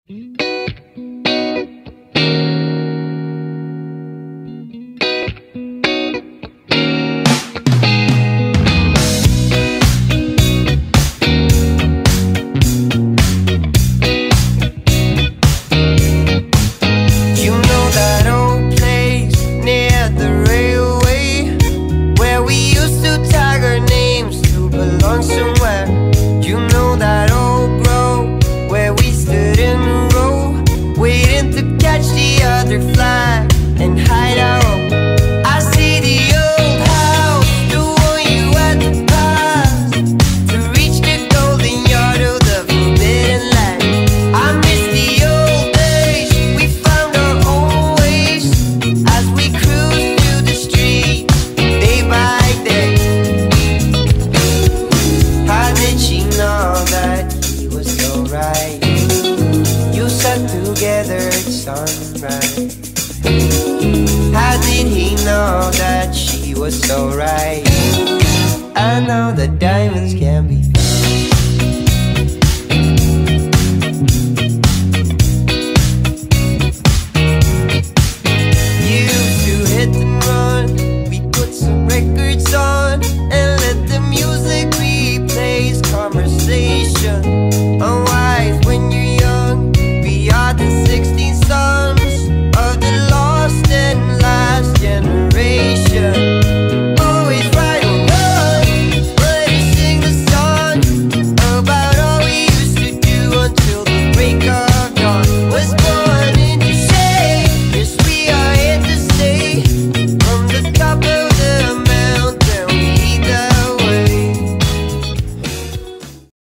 Somewhere, you know that old grove where we stood in a row, waiting to catch the other fly and hide out. I see the old house, the one you had to pass to reach the golden yard of the forbidden land. I miss the old days, we found our own ways as we cruised through the street day by day. She know that he was so right. You sat together at sunrise. How did he know that she was so right? I know that diamonds can be found.